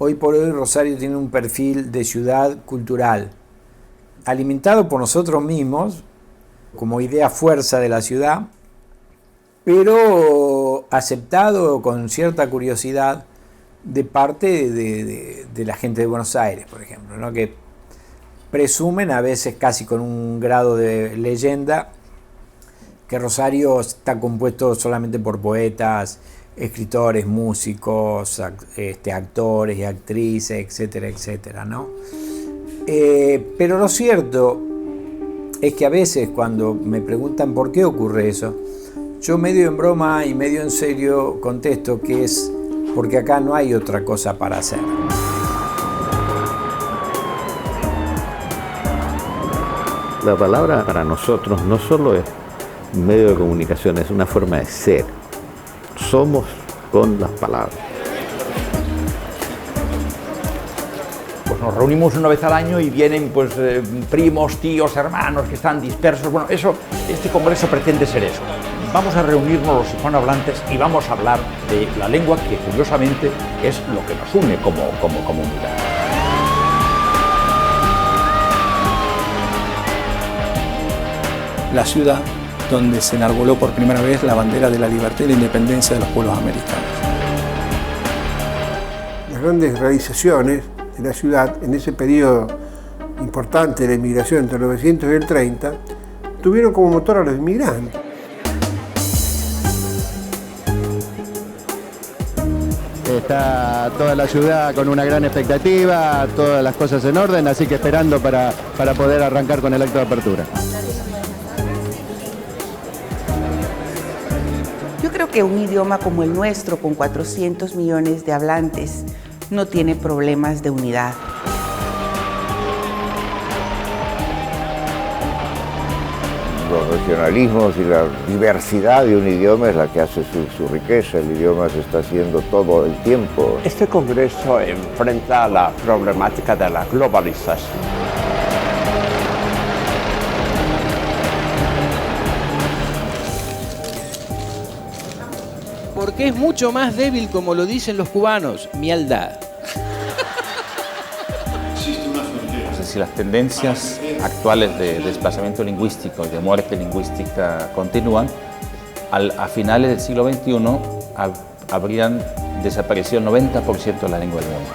Hoy por hoy Rosario tiene un perfil de ciudad cultural, alimentado por nosotros mismos, como idea fuerza de la ciudad, pero aceptado con cierta curiosidad de parte de la gente de Buenos Aires, por ejemplo, ¿no? Que presumen, a veces casi con un grado de leyenda, que Rosario está compuesto solamente por poetas, escritores, músicos, actores y actrices, etcétera, etcétera, ¿no? Pero lo cierto es que a veces cuando me preguntan por qué ocurre eso, yo medio en broma y medio en serio contesto que es porque acá no hay otra cosa para hacer. La palabra para nosotros no solo es un medio de comunicación, es una forma de ser. Somos con las palabras. Pues nos reunimos una vez al año y vienen pues, primos, tíos, hermanos que están dispersos. Bueno, este congreso pretende ser eso. Vamos a reunirnos los hispanohablantes y vamos a hablar de la lengua que curiosamente es lo que nos une como comunidad. La ciudad donde se enarboló por primera vez la bandera de la libertad y la independencia de los pueblos americanos. Las grandes realizaciones de la ciudad en ese periodo importante de la inmigración entre el 900 y el 30 tuvieron como motor a los inmigrantes. Está toda la ciudad con una gran expectativa, todas las cosas en orden, así que esperando para poder arrancar con el acto de apertura. Yo creo que un idioma como el nuestro, con 400 millones de hablantes, no tiene problemas de unidad. Los regionalismos y la diversidad de un idioma es la que hace su riqueza. El idioma se está haciendo todo el tiempo. Este congreso enfrenta la problemática de la globalización. Porque es mucho más débil, como lo dicen los cubanos, mialdad. No sé si las tendencias actuales de desplazamiento lingüístico y de muerte lingüística continúan, a finales del siglo XXI habrían desaparecido el 90% de la lengua del mundo.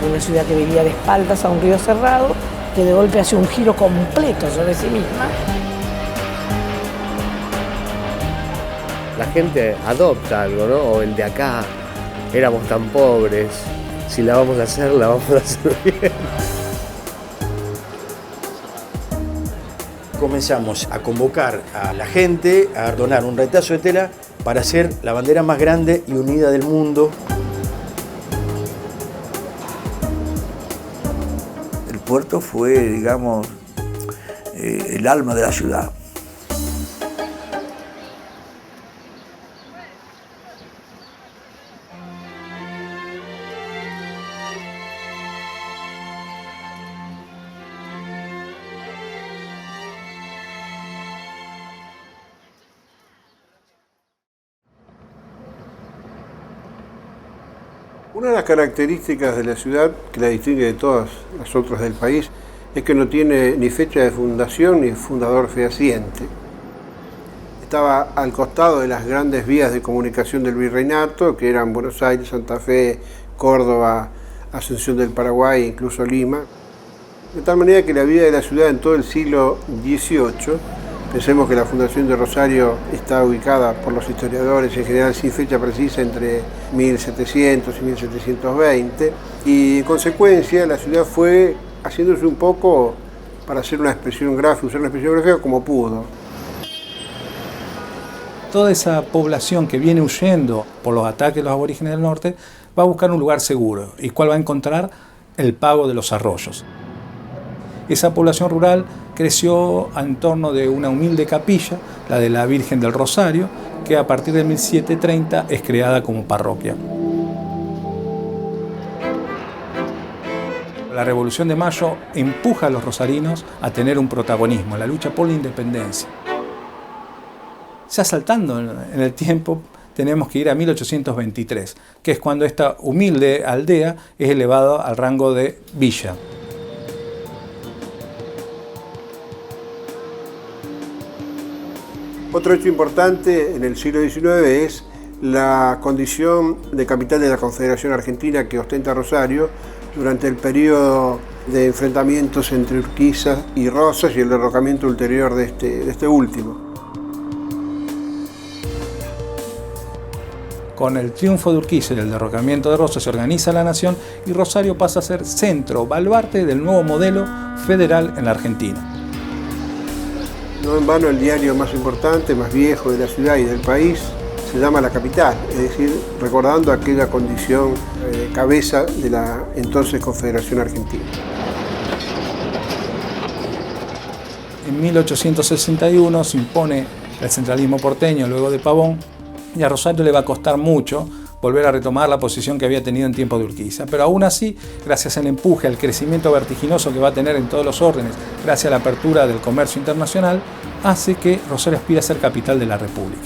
Una ciudad que vivía de espaldas a un río cerrado, que de golpe hace un giro completo sobre sí misma. La gente adopta algo, ¿no? O el de acá, éramos tan pobres, si la vamos a hacer, la vamos a hacer bien. Comenzamos a convocar a la gente a donar un retazo de tela para hacer la bandera más grande y unida del mundo. El puerto fue, digamos, el alma de la ciudad. Una de las características de la ciudad que la distingue de todas las otras del país es que no tiene ni fecha de fundación ni fundador fehaciente. Estaba al costado de las grandes vías de comunicación del virreinato, que eran Buenos Aires, Santa Fe, Córdoba, Asunción del Paraguay e incluso Lima. De tal manera que la vida de la ciudad en todo el siglo XVIII, pensemos que la fundación de Rosario está ubicada por los historiadores en general sin fecha precisa entre 1700 y 1720, y en consecuencia la ciudad fue haciéndose un poco para hacer una expresión gráfica, usar una expresión gráfica como pudo. Toda esa población que viene huyendo por los ataques de los aborígenes del norte va a buscar un lugar seguro. ¿Y cuál va a encontrar? El pago de los arroyos. Esa población rural creció en torno de una humilde capilla, la de la Virgen del Rosario, que a partir de 1730 es creada como parroquia. La Revolución de Mayo empuja a los rosarinos a tener un protagonismo en la lucha por la independencia. Ya saltando en el tiempo, tenemos que ir a 1823, que es cuando esta humilde aldea es elevada al rango de villa. Otro hecho importante en el siglo XIX es la condición de capital de la Confederación Argentina que ostenta Rosario durante el periodo de enfrentamientos entre Urquiza y Rosas y el derrocamiento ulterior de este último. Con el triunfo de Urquiza y el derrocamiento de Rosas se organiza la nación y Rosario pasa a ser centro, baluarte del nuevo modelo federal en la Argentina. No en vano el diario más importante, más viejo de la ciudad y del país se llama La Capital, es decir, recordando aquella condición de cabeza de la entonces Confederación Argentina. En 1861 se impone el centralismo porteño luego de Pavón y a Rosario le va a costar mucho volver a retomar la posición que había tenido en tiempo de Urquiza. Pero aún así, gracias al empuje, al crecimiento vertiginoso que va a tener en todos los órdenes, gracias a la apertura del comercio internacional, hace que Rosario aspire a ser capital de la República.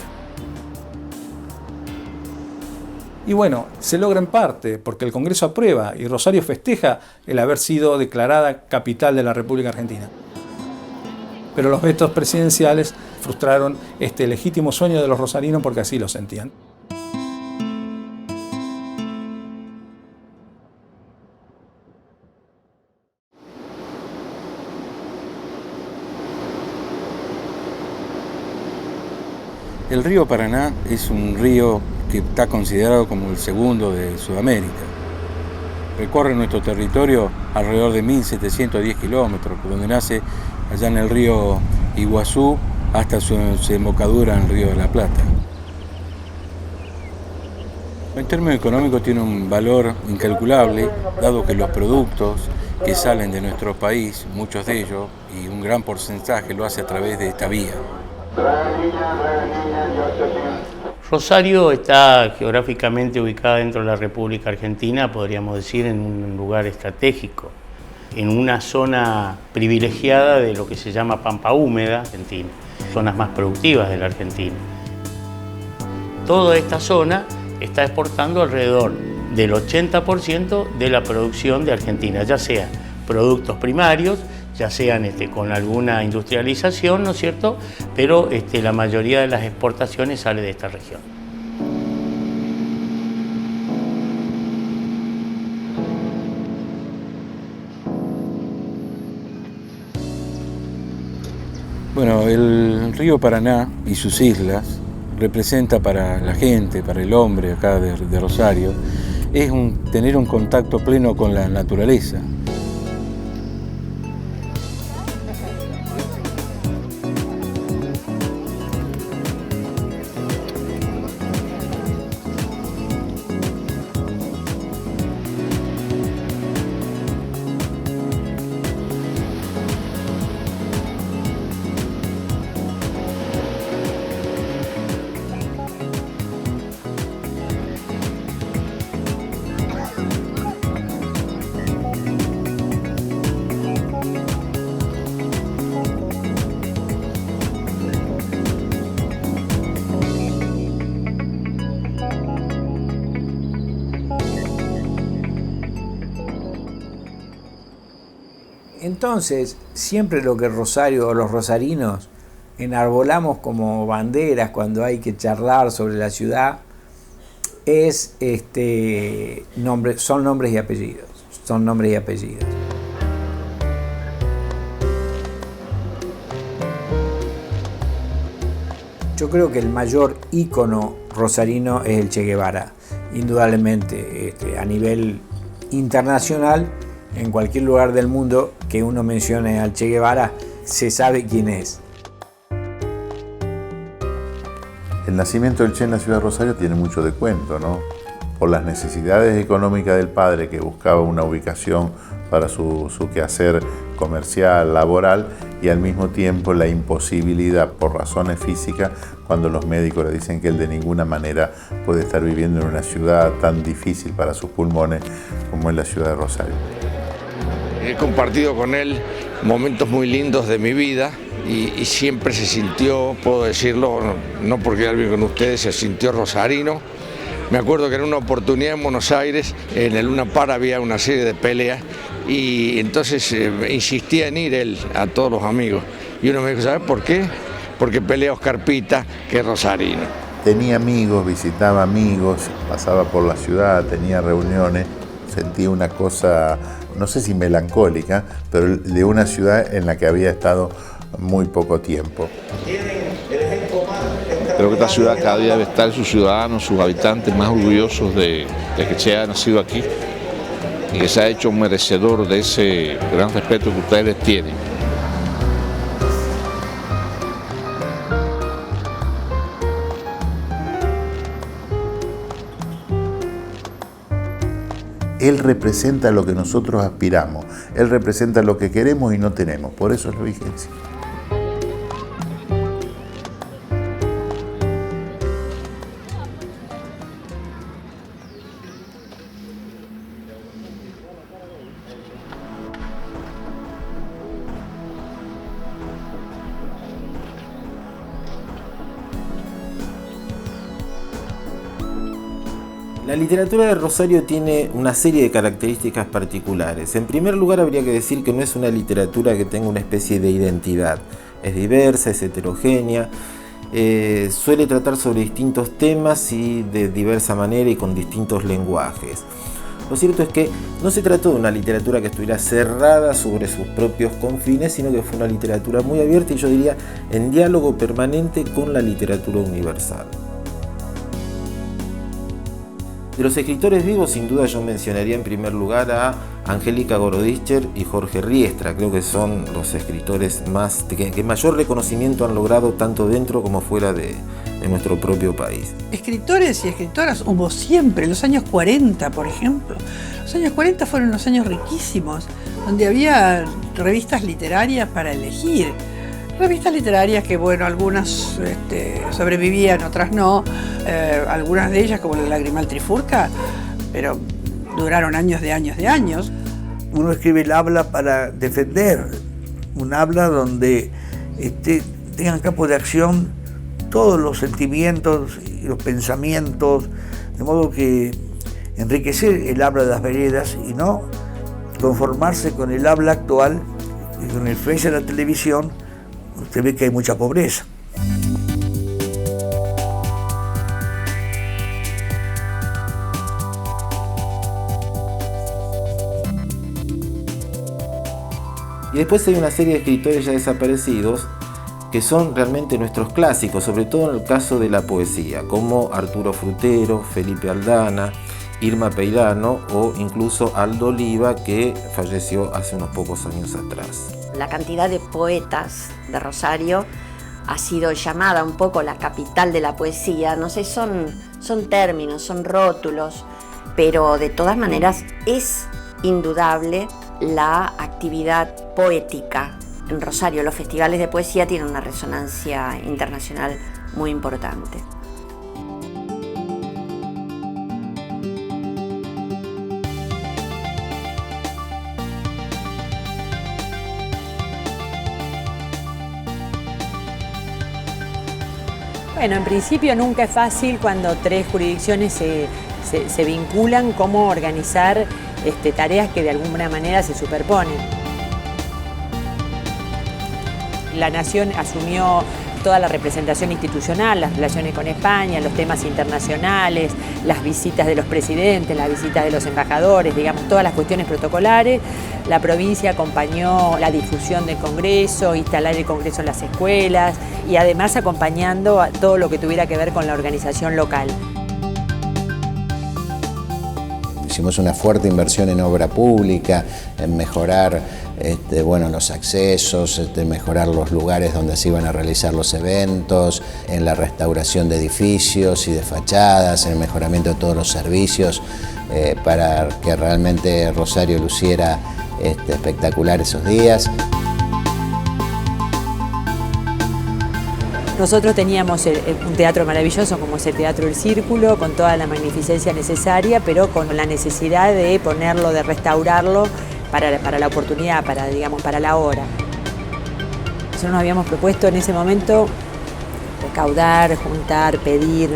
Y bueno, se logra en parte porque el Congreso aprueba y Rosario festeja el haber sido declarada capital de la República Argentina. Pero los vetos presidenciales frustraron este legítimo sueño de los rosarinos porque así lo sentían. El río Paraná es un río que está considerado como el segundo de Sudamérica. Recorre nuestro territorio alrededor de 1.710 kilómetros, por donde nace allá en el río Iguazú hasta su desembocadura en el río de la Plata. En términos económicos tiene un valor incalculable, dado que los productos que salen de nuestro país, muchos de ellos, y un gran porcentaje lo hace a través de esta vía. Rosario está geográficamente ubicada dentro de la República Argentina, podríamos decir, en un lugar estratégico, en una zona privilegiada de lo que se llama Pampa Húmeda Argentina, zonas más productivas de la Argentina. Toda esta zona está exportando alrededor del 80% de la producción de Argentina, ya sea productos primarios, ya sean con alguna industrialización, ¿no es cierto? Pero la mayoría de las exportaciones sale de esta región. Bueno, el río Paraná y sus islas representa para la gente, para el hombre acá de Rosario, es tener un contacto pleno con la naturaleza. Entonces, siempre lo que Rosario o los rosarinos enarbolamos como banderas cuando hay que charlar sobre la ciudad es son nombres y apellidos. Son nombres y apellidos. Yo creo que el mayor ícono rosarino es el Che Guevara, indudablemente, a nivel internacional. En cualquier lugar del mundo que uno mencione al Che Guevara, se sabe quién es. El nacimiento del Che en la ciudad de Rosario tiene mucho de cuento, ¿no? Por las necesidades económicas del padre, que buscaba una ubicación para su quehacer comercial, laboral, y al mismo tiempo la imposibilidad por razones físicas, cuando los médicos le dicen que él de ninguna manera puede estar viviendo en una ciudad tan difícil para sus pulmones como es la ciudad de Rosario. He compartido con él momentos muy lindos de mi vida y siempre se sintió, puedo decirlo, no porque alguien con ustedes, se sintió rosarino. Me acuerdo que en una oportunidad en Buenos Aires, en el Luna Park había una serie de peleas y entonces insistía en ir él a todos los amigos. Y uno me dijo, ¿sabes por qué? Porque pelea Oscar Pita, que es rosarino. Tenía amigos, visitaba amigos, pasaba por la ciudad, tenía reuniones, sentía una cosa, no sé si melancólica, pero de una ciudad en la que había estado muy poco tiempo. Creo que esta ciudad cada día debe estar sus ciudadanos, sus habitantes más orgullosos de que se haya nacido aquí y que se ha hecho merecedor de ese gran respeto que ustedes tienen. Él representa lo que nosotros aspiramos, él representa lo que queremos y no tenemos, por eso es la vigencia. La literatura de Rosario tiene una serie de características particulares. En primer lugar, habría que decir que no es una literatura que tenga una especie de identidad. Es diversa, es heterogénea, suele tratar sobre distintos temas y de diversa manera y con distintos lenguajes. Lo cierto es que no se trató de una literatura que estuviera cerrada sobre sus propios confines, sino que fue una literatura muy abierta y yo diría en diálogo permanente con la literatura universal. De los escritores vivos, sin duda yo mencionaría en primer lugar a Angélica Gorodischer y Jorge Riestra. Creo que son los escritores que mayor reconocimiento han logrado tanto dentro como fuera de nuestro propio país. Escritores y escritoras hubo siempre, en los años 40, por ejemplo. Los años 40 fueron unos años riquísimos, donde había revistas literarias para elegir. Revistas literarias que, bueno, algunas sobrevivían, otras no. Algunas de ellas, como la Lagrimal Trifurca, pero duraron años de años. Uno escribe el habla para defender, un habla donde tengan campo de acción todos los sentimientos y los pensamientos, de modo que enriquecer el habla de las veredas y no conformarse con el habla actual y con la influencia de la televisión. Usted ve que hay mucha pobreza. Y después hay una serie de escritores ya desaparecidos que son realmente nuestros clásicos, sobre todo en el caso de la poesía, como Arturo Frutero, Felipe Aldana, Irma Peirano o incluso Aldo Oliva, que falleció hace unos pocos años atrás. La cantidad de poetas de Rosario ha sido llamada un poco la capital de la poesía. No sé, son términos, son rótulos, pero de todas maneras es indudable la actividad poética en Rosario. Los festivales de poesía tienen una resonancia internacional muy importante. Bueno, en principio nunca es fácil cuando tres jurisdicciones se vinculan cómo organizar tareas que de alguna manera se superponen. La Nación asumió toda la representación institucional, las relaciones con España, los temas internacionales, las visitas de los presidentes, las visitas de los embajadores, digamos, todas las cuestiones protocolares. La provincia acompañó la difusión del Congreso, instalar el Congreso en las escuelas y además acompañando a todo lo que tuviera que ver con la organización local. Hicimos una fuerte inversión en obra pública, en mejorar los accesos, mejorar los lugares donde se iban a realizar los eventos, en la restauración de edificios y de fachadas, en el mejoramiento de todos los servicios para que realmente Rosario luciera espectacular esos días. Nosotros teníamos un teatro maravilloso como es el Teatro El Círculo, con toda la magnificencia necesaria, pero con la necesidad de ponerlo, de restaurarlo para la oportunidad, para la hora. Nosotros nos habíamos propuesto en ese momento recaudar, juntar, pedir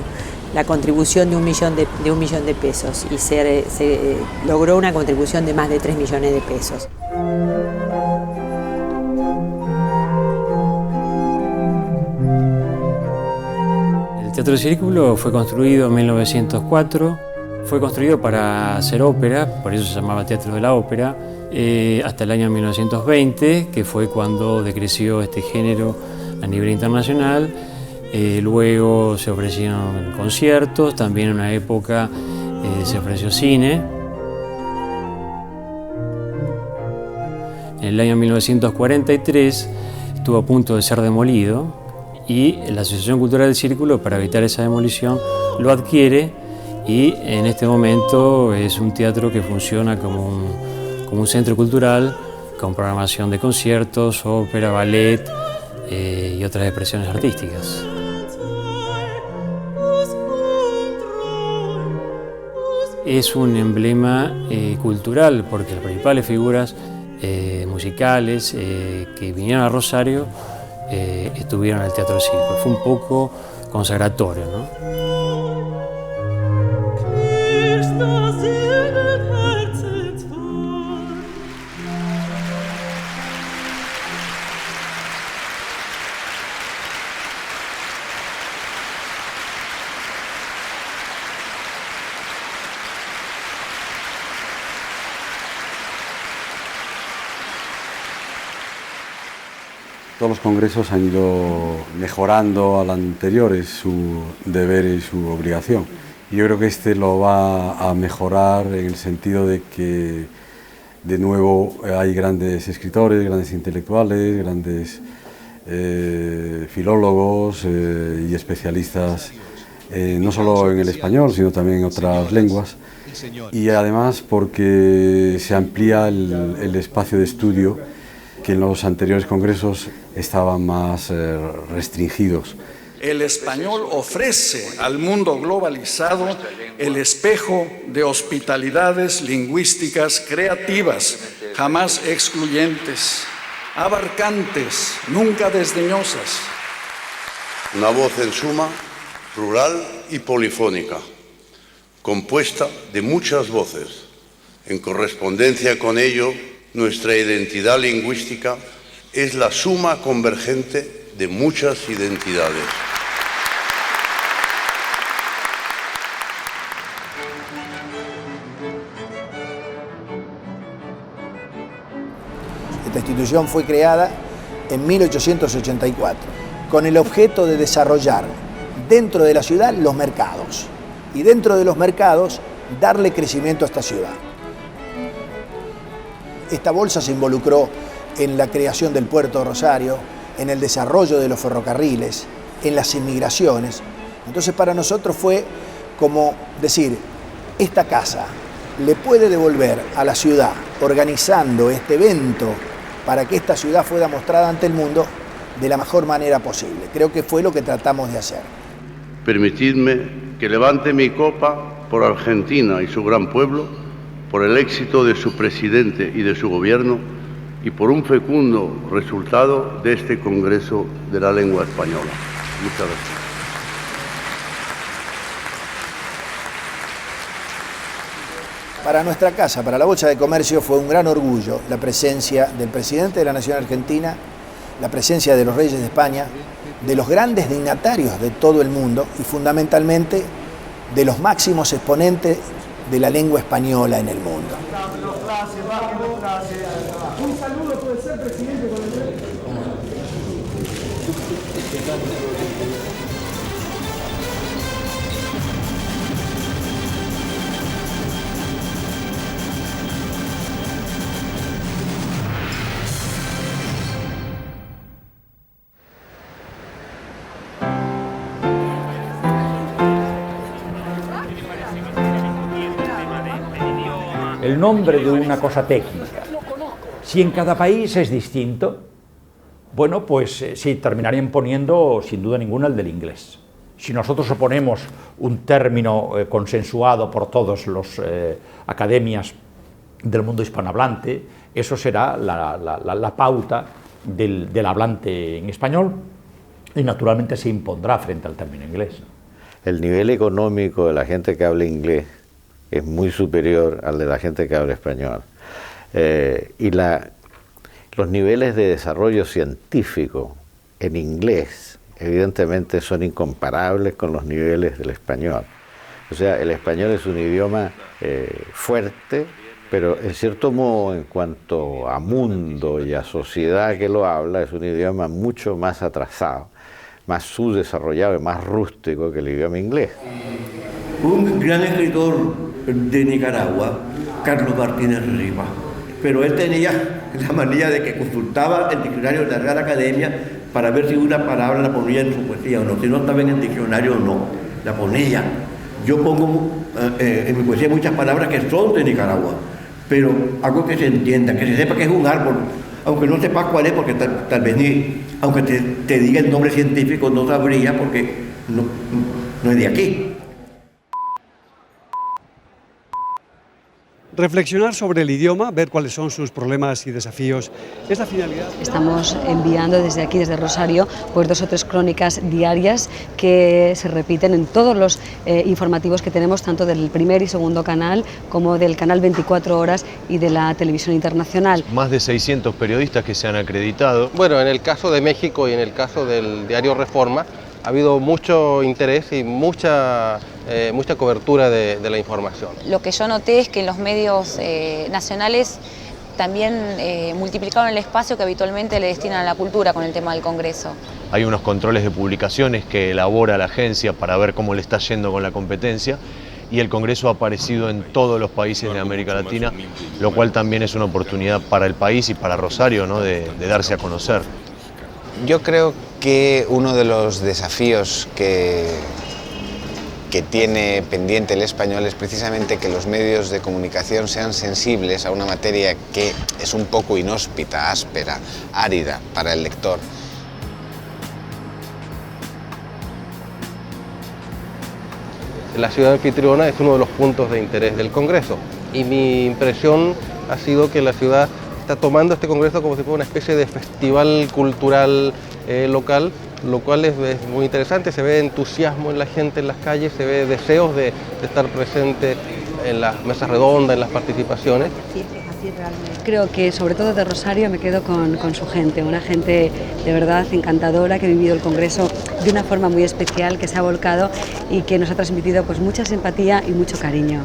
la contribución de un millón de pesos y se logró una contribución de más de 3 millones de pesos. El Teatro Círculo fue construido en 1904, fue construido para hacer ópera, por eso se llamaba Teatro de la Ópera, hasta el año 1920, que fue cuando decreció este género a nivel internacional. Luego se ofrecieron conciertos, también en una época se ofreció cine. En el año 1943 estuvo a punto de ser demolido y la Asociación Cultural del Círculo, para evitar esa demolición, lo adquiere y en este momento es un teatro que funciona como un centro cultural con programación de conciertos, ópera, ballet y otras expresiones artísticas. Es un emblema cultural porque las principales figuras musicales que vinieron a Rosario estuvieron en el Teatro Círculo. Fue un poco consagratorio, ¿no? Todos los congresos han ido mejorando al anterior, es su deber y su obligación. Y yo creo que este lo va a mejorar en el sentido de que de nuevo hay grandes escritores, grandes intelectuales, grandes filólogos y especialistas, no solo en el español, sino también en otras lenguas. Y además porque se amplía el espacio de estudio, que en los anteriores congresos estaban más restringidos. El español ofrece al mundo globalizado el espejo de hospitalidades lingüísticas creativas, jamás excluyentes, abarcantes, nunca desdeñosas. Una voz en suma, plural y polifónica, compuesta de muchas voces. En correspondencia con ello, nuestra identidad lingüística es la suma convergente de muchas identidades. Esta institución fue creada en 1884 con el objeto de desarrollar dentro de la ciudad los mercados y dentro de los mercados darle crecimiento a esta ciudad. Esta bolsa se involucró en la creación del puerto de Rosario, en el desarrollo de los ferrocarriles, en las inmigraciones. Entonces para nosotros fue como decir, esta casa le puede devolver a la ciudad, organizando este evento para que esta ciudad fuera mostrada ante el mundo de la mejor manera posible. Creo que fue lo que tratamos de hacer. Permitidme que levante mi copa por Argentina y su gran pueblo, por el éxito de su presidente y de su gobierno y por un fecundo resultado de este Congreso de la Lengua Española. Muchas gracias. Para nuestra casa, para la Bolsa de Comercio, fue un gran orgullo la presencia del presidente de la Nación Argentina, la presencia de los reyes de España, de los grandes dignatarios de todo el mundo y fundamentalmente de los máximos exponentes de la lengua española en el mundo. Un saludo puede ser, presidente, con el... El nombre de una cosa técnica. Si en cada país es distinto, bueno, pues sí, terminarían poniendo sin duda ninguna el del inglés. Si nosotros oponemos un término consensuado por todas las academias del mundo hispanohablante, eso será la pauta del hablante en español y naturalmente se impondrá frente al término inglés. El nivel económico de la gente que habla inglés es muy superior al de la gente que habla español. Y los niveles de desarrollo científico en inglés evidentemente son incomparables con los niveles del español. O sea, el español es un idioma fuerte, pero en cierto modo, en cuanto a mundo y a sociedad que lo habla, es un idioma mucho más atrasado, más subdesarrollado y más rústico que el idioma inglés. Un gran escritor de Nicaragua, Carlos Martínez Rivas, pero él tenía la manía de que consultaba el diccionario de la Real Academia para ver si una palabra la ponía en su poesía o no, si no estaba en el diccionario o no, la ponía. Yo pongo en mi poesía muchas palabras que son de Nicaragua, pero algo que se entienda, que se sepa que es un árbol, aunque no sepas cuál es, porque tal vez ni, aunque te diga el nombre científico, no sabría porque no es de aquí. Reflexionar sobre el idioma, ver cuáles son sus problemas y desafíos, es la finalidad. Estamos enviando desde aquí, desde Rosario, pues 2 o 3 crónicas diarias que se repiten en todos los informativos que tenemos, tanto del primer y segundo canal, como del canal 24 horas y de la televisión internacional. Más de 600 periodistas que se han acreditado. Bueno, en el caso de México y en el caso del diario Reforma, ha habido mucho interés y mucha cobertura de la información. Lo que yo noté es que en los medios nacionales también multiplicaron el espacio que habitualmente le destinan a la cultura con el tema del Congreso. Hay unos controles de publicaciones que elabora la agencia para ver cómo le está yendo con la competencia y el Congreso ha aparecido en todos los países de América Latina, lo cual también es una oportunidad para el país y para Rosario, ¿no? de darse a conocer. Yo creo que uno de los desafíos que tiene pendiente el español es precisamente que los medios de comunicación sean sensibles a una materia que es un poco inhóspita, áspera, árida para el lector. La ciudad anfitriona es uno de los puntos de interés del Congreso y mi impresión ha sido que la ciudad está tomando este Congreso como si fuera una especie de festival cultural local, lo cual es muy interesante. Se ve entusiasmo en la gente en las calles, se ve deseos de estar presente en las mesas redondas, en las participaciones. Creo que sobre todo de Rosario me quedo con su gente, una gente de verdad encantadora que ha vivido el Congreso de una forma muy especial, que se ha volcado y que nos ha transmitido pues mucha simpatía y mucho cariño.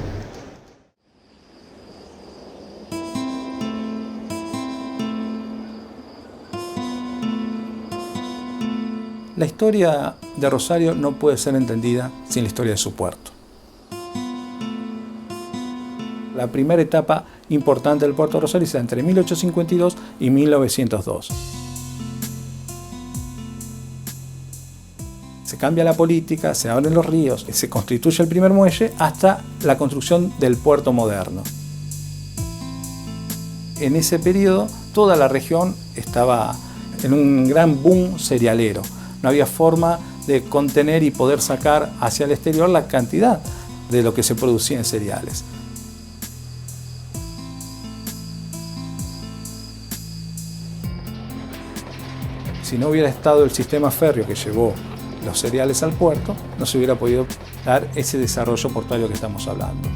La historia de Rosario no puede ser entendida sin la historia de su puerto. La primera etapa importante del puerto de Rosario es entre 1852 y 1902. Se cambia la política, se abren los ríos, se constituye el primer muelle hasta la construcción del puerto moderno. En ese periodo toda la región estaba en un gran boom cerealero. No había forma de contener y poder sacar hacia el exterior la cantidad de lo que se producía en cereales. Si no hubiera estado el sistema férreo que llevó los cereales al puerto, no se hubiera podido dar ese desarrollo portuario que estamos hablando.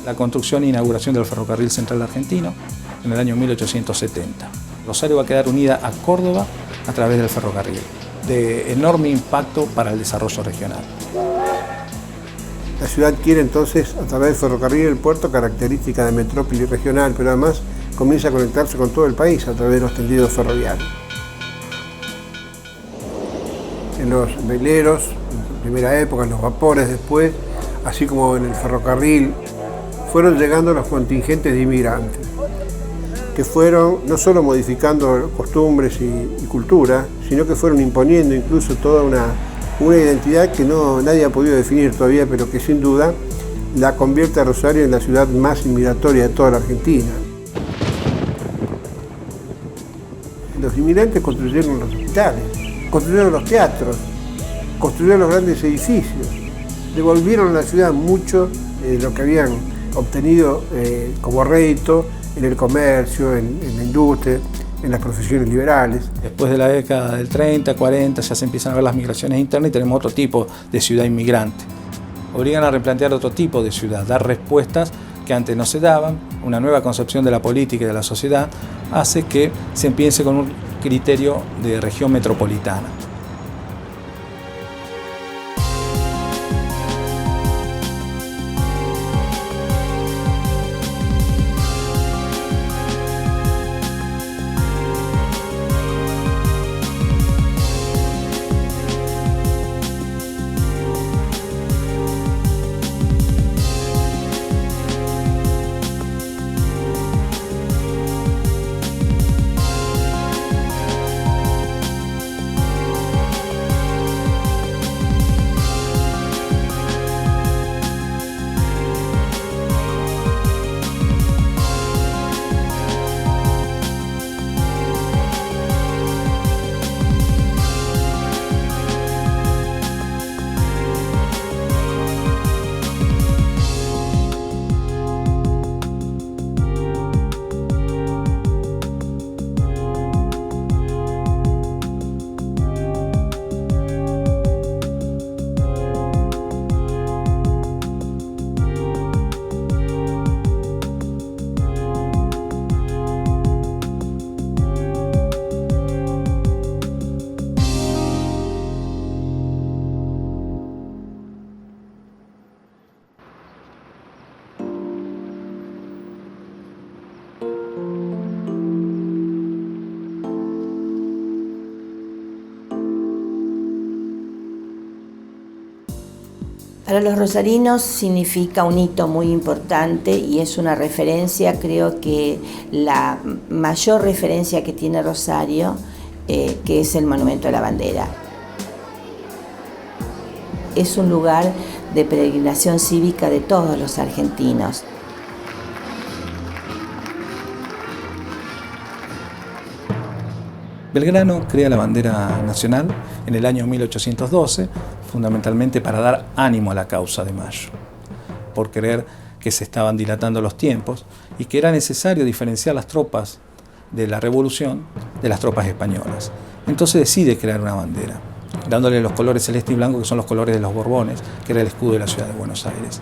La construcción e inauguración del ferrocarril central argentino en el año 1870. Rosario va a quedar unida a Córdoba a través del ferrocarril, de enorme impacto para el desarrollo regional. La ciudad adquiere entonces, a través del ferrocarril y el puerto, características de metrópoli regional, pero además comienza a conectarse con todo el país a través de los tendidos ferroviarios. En los veleros, en primera época, en los vapores después, así como en el ferrocarril, fueron llegando los contingentes de inmigrantes, que fueron no solo modificando costumbres y cultura, sino que fueron imponiendo incluso toda una identidad que nadie ha podido definir todavía, pero que sin duda la convierte a Rosario en la ciudad más inmigratoria de toda la Argentina. Los inmigrantes construyeron los hospitales, construyeron los teatros, construyeron los grandes edificios, devolvieron a la ciudad mucho de lo que habían obtenido como rédito en el comercio, en la industria, en las profesiones liberales. Después de la década del 30, 40, ya se empiezan a ver las migraciones internas y tenemos otro tipo de ciudad inmigrante. Obligan a replantear otro tipo de ciudad, dar respuestas que antes no se daban. Una nueva concepción de la política y de la sociedad hace que se empiece con un criterio de región metropolitana. Para los rosarinos significa un hito muy importante y es una referencia, creo que la mayor referencia que tiene Rosario, que es el Monumento a la Bandera. Es un lugar de peregrinación cívica de todos los argentinos. Belgrano crea la bandera nacional en el año 1812, fundamentalmente para dar ánimo a la causa de Mayo, por creer que se estaban dilatando los tiempos y que era necesario diferenciar las tropas de la revolución de las tropas españolas. Entonces decide crear una bandera, dándole los colores celeste y blanco, que son los colores de los Borbones, que era el escudo de la ciudad de Buenos Aires.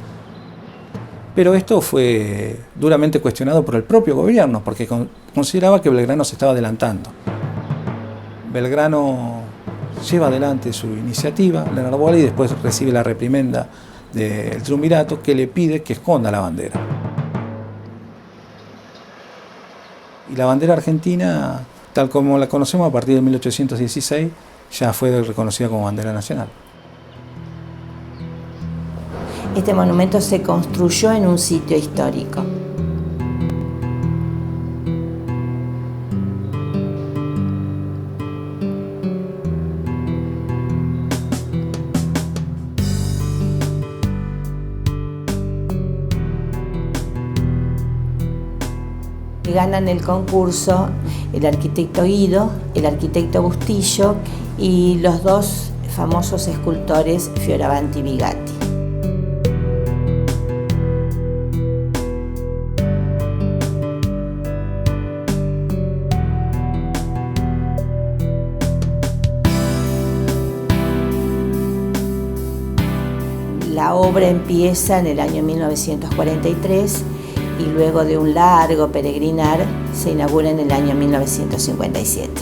Pero esto fue duramente cuestionado por el propio gobierno, porque consideraba que Belgrano se estaba adelantando. Belgrano lleva adelante su iniciativa, la enarbola y después recibe la reprimenda del triunvirato que le pide que esconda la bandera. Y la bandera argentina, tal como la conocemos a partir de 1816, ya fue reconocida como bandera nacional. Este monumento se construyó en un sitio histórico. Ganan el concurso el arquitecto Guido, el arquitecto Bustillo y los dos famosos escultores Fioravanti y Bigatti. La obra empieza en el año 1943 y luego de un largo peregrinar se inaugura en el año 1957.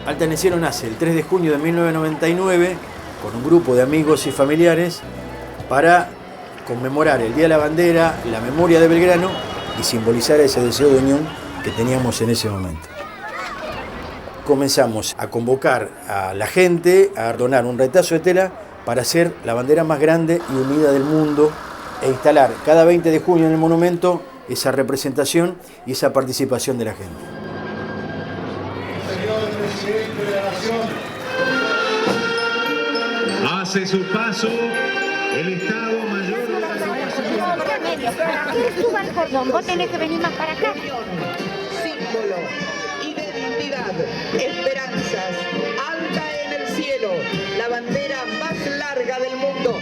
Altaneciero nace el 3 de junio de 1999 con un grupo de amigos y familiares para conmemorar el Día de la Bandera, la memoria de Belgrano y simbolizar ese deseo de unión que teníamos en ese momento. Comenzamos a convocar a la gente a donar un retazo de tela para hacer la bandera más grande y unida del mundo e instalar cada 20 de junio en el monumento esa representación y esa participación de la gente. Señor Presidente de la Nación, hace su paso el Estado Mayor de la Agrupación. ¿Quieres tú al cordón? Vos tenés que venir más para acá. Símbolo, identidad, esperanzas, alta en el cielo, la bandera más larga del mundo.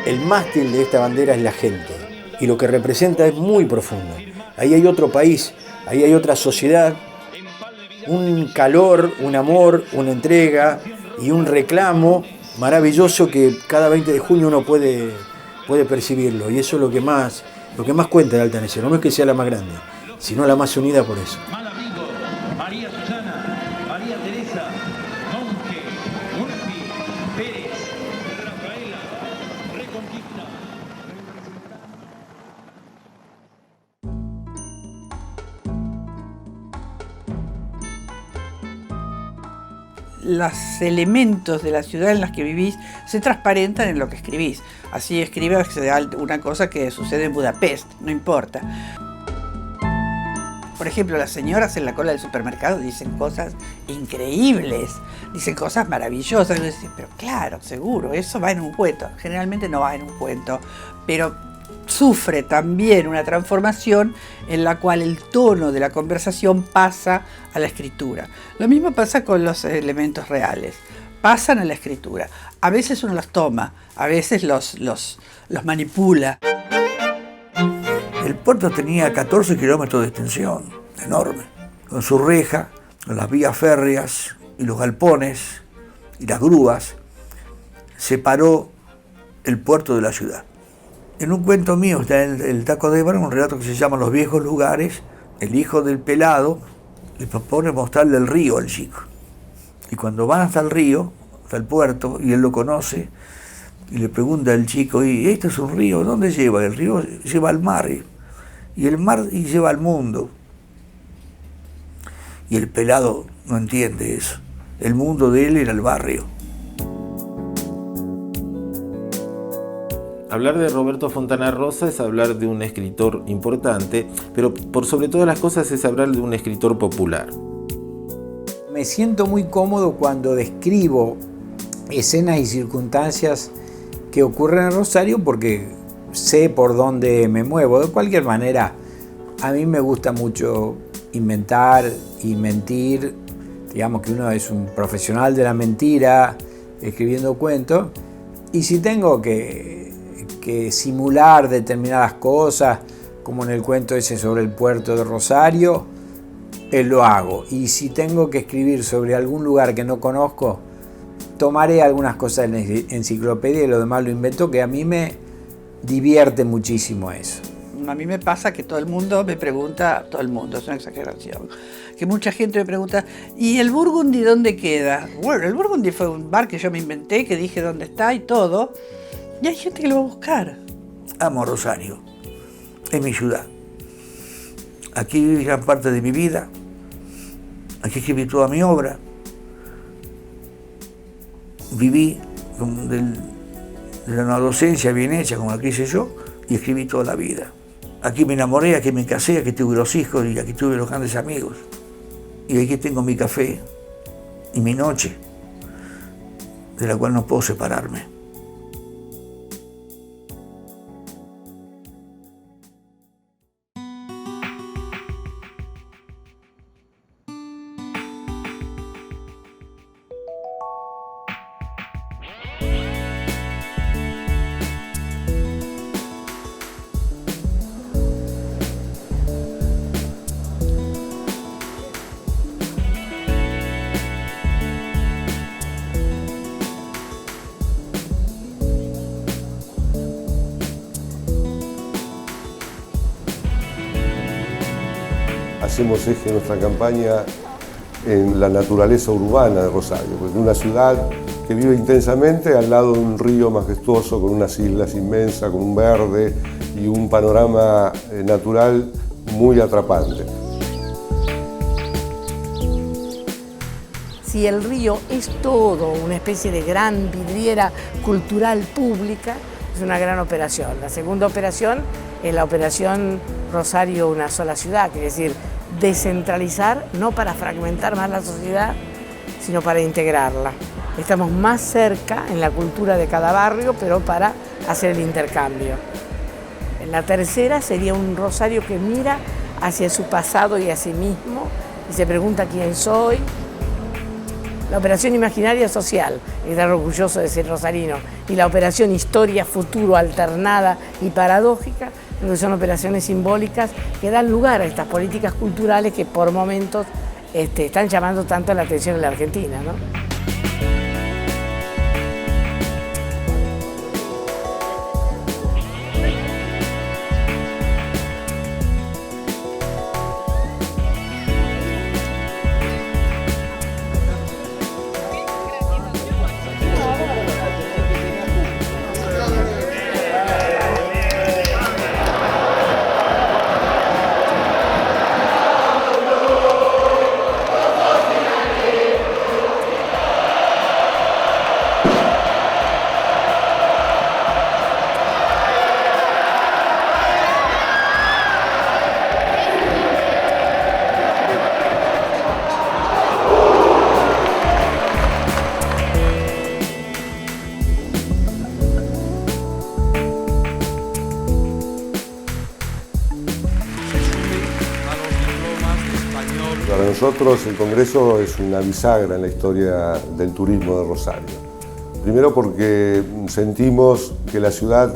El mástil de esta bandera es la gente, y lo que representa es muy profundo. Ahí hay otro país, ahí hay otra sociedad, un calor, un amor, una entrega y un reclamo maravilloso que cada 20 de junio uno puede percibirlo, y eso es lo que más cuenta de Alta Necero. No es que sea la más grande, sino la más unida por eso. María Susana, María Teresa, Monge, Urpi, Pérez, Rafaela, Reconquista. Los elementos de la ciudad en la que vivís se transparentan en lo que escribís. Así escribe una cosa que sucede en Budapest, no importa. Por ejemplo, las señoras en la cola del supermercado dicen cosas increíbles, dicen cosas maravillosas. Y uno dice, pero claro, seguro, eso va en un cuento. Generalmente no va en un cuento, pero sufre también una transformación en la cual el tono de la conversación pasa a la escritura. Lo mismo pasa con los elementos reales. Pasan a la escritura. A veces uno los toma, a veces los manipula. El puerto tenía 14 kilómetros de extensión, enorme, con su reja, con las vías férreas y los galpones y las grúas, separó el puerto de la ciudad. En un cuento mío está el Taco de Ébano, un relato que se llama Los viejos lugares. El hijo del pelado le propone mostrarle el río al chico. Y cuando van hasta el río, hasta el puerto, y él lo conoce, y le pregunta al chico, ¿y este es un río? ¿Dónde lleva? El río lleva al mar, y el mar lleva al mundo. Y el pelado no entiende eso. El mundo de él era el barrio. Hablar de Roberto Fontana Rosa es hablar de un escritor importante, pero por sobre todas las cosas es hablar de un escritor popular. Me siento muy cómodo cuando describo escenas y circunstancias que ocurren en Rosario porque sé por dónde me muevo. De cualquier manera, a mí me gusta mucho inventar y mentir. Digamos que uno es un profesional de la mentira escribiendo cuentos, y si tengo que simular determinadas cosas, como en el cuento ese sobre el puerto de Rosario, lo hago. Y si tengo que escribir sobre algún lugar que no conozco, tomaré algunas cosas en la enciclopedia y lo demás lo invento, que a mí me divierte muchísimo eso. A mí me pasa que todo el mundo me pregunta, todo el mundo, es una exageración, que mucha gente me pregunta, ¿y el Burgundy dónde queda? Bueno, el Burgundy fue un bar que yo me inventé, que dije dónde está y todo, y hay gente que lo va a buscar. Amo Rosario, es mi ciudad. Aquí viví gran parte de mi vida, aquí escribí toda mi obra, viví de una docencia bien hecha como la que hice yo, y escribí toda la vida. Aquí me enamoré, aquí me casé, aquí tuve los hijos y aquí tuve los grandes amigos. Y aquí tengo mi café y mi noche, de la cual no puedo separarme. Hacemos eje en nuestra campaña en la naturaleza urbana de Rosario, pues una ciudad que vive intensamente al lado de un río majestuoso, con unas islas inmensas, con un verde y un panorama natural muy atrapante. Si el río es todo una especie de gran vidriera cultural pública, es una gran operación. La segunda operación es la operación Rosario, una sola ciudad, quiere decir descentralizar, no para fragmentar más la sociedad, sino para integrarla. estamos más cerca en la cultura de cada barrio, pero para hacer el intercambio. La tercera sería un Rosario que mira hacia su pasado y a sí mismo y se pregunta quién soy. La operación imaginaria social, estar orgulloso de ser rosarino, y la operación historia futuro alternada y paradójica, que son operaciones simbólicas que dan lugar a estas políticas culturales que por momentos están llamando tanto la atención en la Argentina, ¿no? Para nosotros el Congreso es una bisagra en la historia del turismo de Rosario. Primero porque sentimos que la ciudad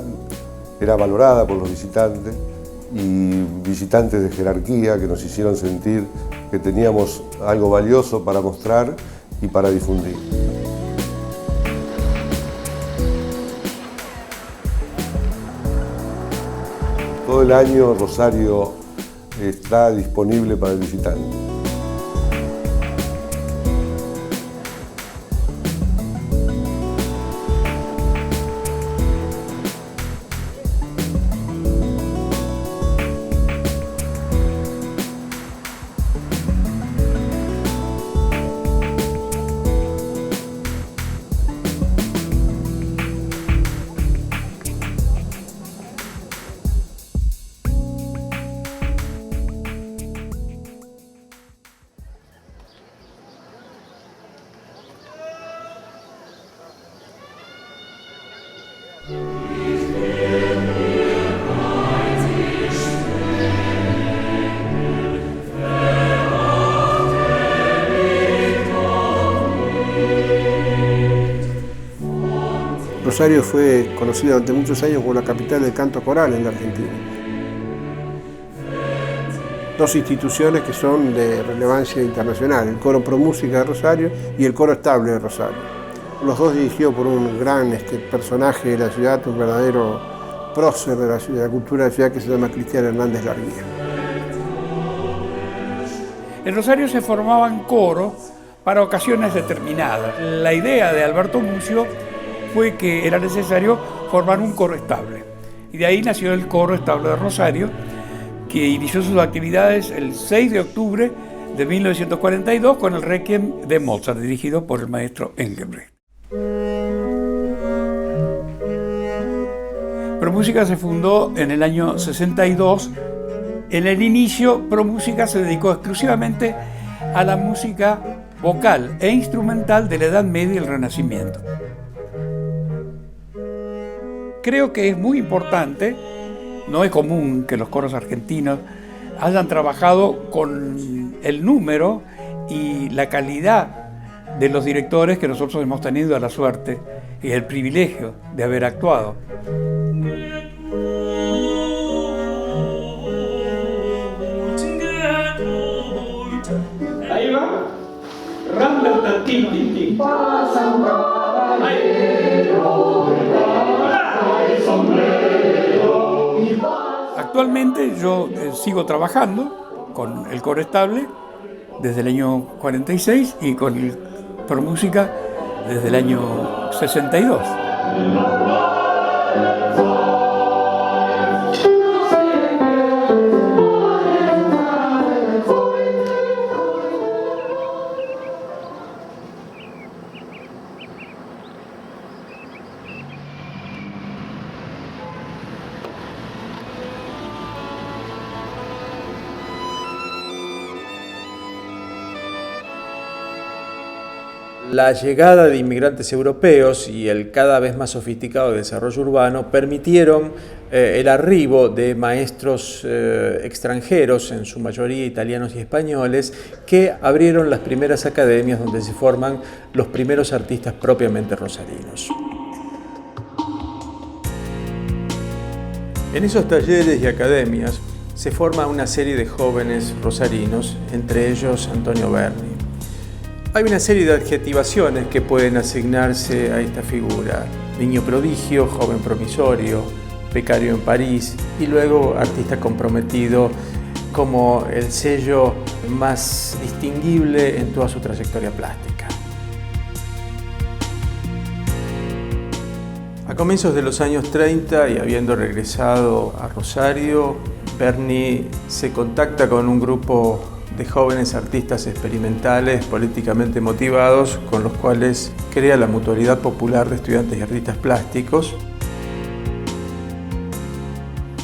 era valorada por los visitantes y visitantes de jerarquía que nos hicieron sentir que teníamos algo valioso para mostrar y para difundir. Todo el año Rosario está disponible para el visitante. Rosario fue conocida durante muchos años como la capital del canto coral en la Argentina. Dos instituciones que son de relevancia internacional, el Coro Pro Música de Rosario y el Coro Estable de Rosario. Los dos dirigidos por un gran personaje de la ciudad, un verdadero prócer de la cultura de la ciudad que se llama Cristian Hernández Larguía. En Rosario se formaban coros para ocasiones determinadas. La idea de Alberto Mucio fue que era necesario formar un coro estable. Y de ahí nació el Coro Estable de Rosario, que inició sus actividades el 6 de octubre de 1942 con el Requiem de Mozart, dirigido por el maestro Engelbrecht. ProMúsica se fundó en el año 62. En el inicio, ProMúsica se dedicó exclusivamente a la música vocal e instrumental de la Edad Media y el Renacimiento. Creo que es muy importante, no es común que los coros argentinos hayan trabajado con el número y la calidad de los directores que nosotros hemos tenido la suerte y el privilegio de haber actuado. Ahí va. Pasa un caballero. Actualmente yo sigo trabajando con el Coro Estable desde el año 46 y con el ProMúsica desde el año 62. La llegada de inmigrantes europeos y el cada vez más sofisticado desarrollo urbano permitieron el arribo de maestros extranjeros, en su mayoría italianos y españoles, que abrieron las primeras academias donde se forman los primeros artistas propiamente rosarinos. En esos talleres y academias se forma una serie de jóvenes rosarinos, entre ellos Antonio Berni. Hay una serie de adjetivaciones que pueden asignarse a esta figura: niño prodigio, joven promisorio, becario en París y luego artista comprometido, como el sello más distinguible en toda su trayectoria plástica. A comienzos de los años 30 y habiendo regresado a Rosario, Berni se contacta con un grupo de jóvenes artistas experimentales políticamente motivados, con los cuales crea la Mutualidad Popular de Estudiantes y Artistas Plásticos,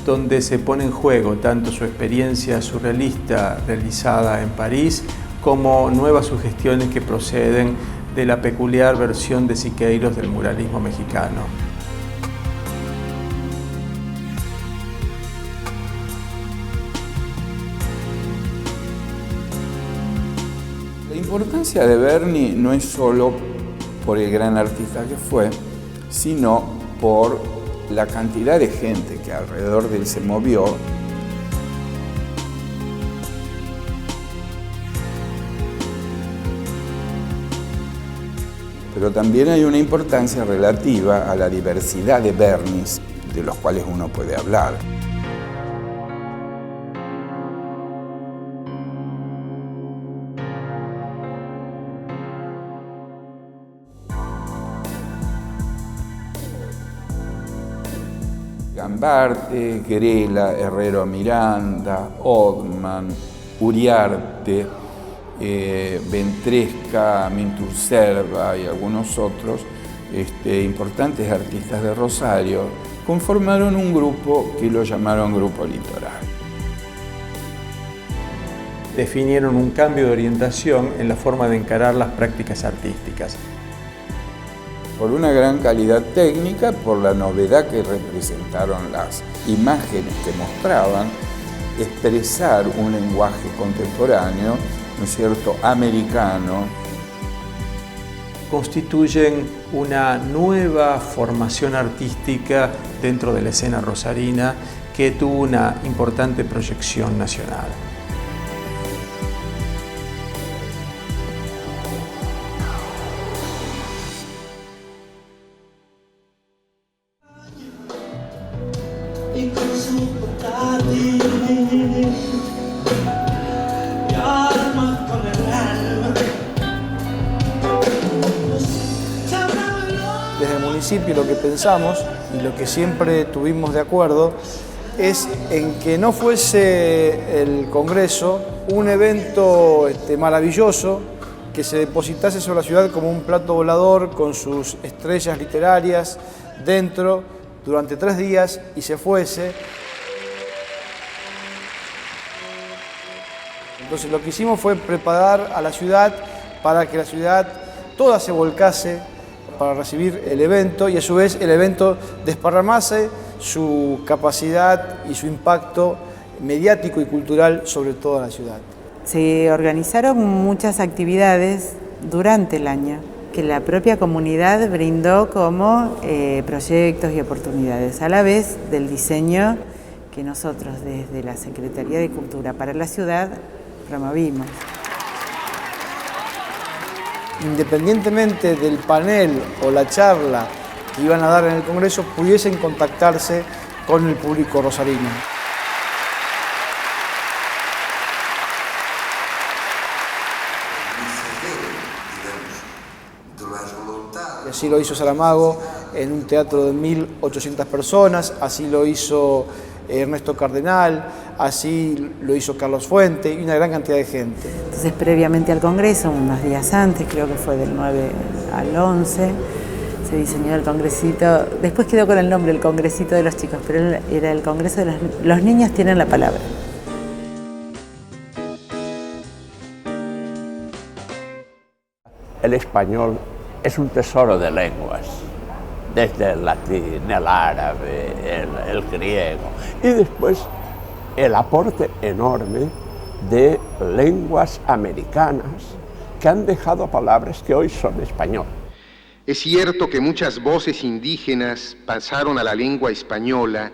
donde se pone en juego tanto su experiencia surrealista realizada en París como nuevas sugestiones que proceden de la peculiar versión de Siqueiros del muralismo mexicano. La importancia de Berni no es solo por el gran artista que fue, sino por la cantidad de gente que alrededor de él se movió. Pero también hay una importancia relativa a la diversidad de Bernis de los cuales uno puede hablar. Gambarte, Grela, Herrero Miranda, Othman, Uriarte, Ventresca, Minturserva y algunos otros importantes artistas de Rosario conformaron un grupo que lo llamaron Grupo Litoral. Definieron un cambio de orientación en la forma de encarar las prácticas artísticas. Por una gran calidad técnica, por la novedad que representaron las imágenes que mostraban, expresar un lenguaje contemporáneo, ¿no es cierto?, americano. Constituyen una nueva formación artística dentro de la escena rosarina que tuvo una importante proyección nacional. Desde el municipio lo que pensamos y lo que siempre tuvimos de acuerdo es en que no fuese el Congreso un evento maravilloso que se depositase sobre la ciudad como un plato volador con sus estrellas literarias dentro durante 3 días y se fuese. Entonces lo que hicimos fue preparar a la ciudad para que la ciudad toda se volcase para recibir el evento y a su vez el evento desparramase su capacidad y su impacto mediático y cultural sobre toda la ciudad. Se organizaron muchas actividades durante el año que la propia comunidad brindó como proyectos y oportunidades, a la vez del diseño que nosotros desde la Secretaría de Cultura para la ciudad promovimos. Independientemente del panel o la charla que iban a dar en el Congreso, pudiesen contactarse con el público rosarino. Y así lo hizo Saramago en un teatro de 1.800 personas, así lo hizo Ernesto Cardenal, así lo hizo Carlos Fuente y una gran cantidad de gente. Entonces, previamente al Congreso, unos días antes, creo que fue del 9 al 11, se diseñó el congresito, después quedó con el nombre el Congresito de los Chicos, pero era el Congreso de los Niños Tienen la Palabra. el español es un tesoro de lenguas, desde el latín, el árabe, el griego, y después el aporte enorme de lenguas americanas que han dejado palabras que hoy son español. Es cierto que muchas voces indígenas pasaron a la lengua española,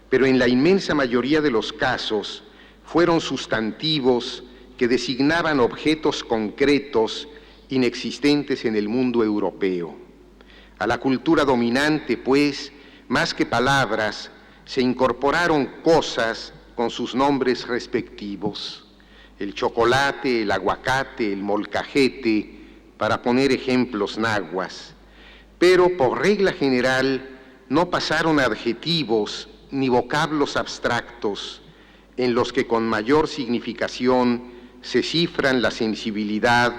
pero en la inmensa mayoría de los casos fueron sustantivos que designaban objetos concretos inexistentes en el mundo europeo. A la cultura dominante, pues, más que palabras, se incorporaron cosas con sus nombres respectivos: el chocolate, el aguacate, el molcajete, para poner ejemplos nahuas. Pero por regla general no pasaron adjetivos ni vocablos abstractos en los que con mayor significación se cifran la sensibilidad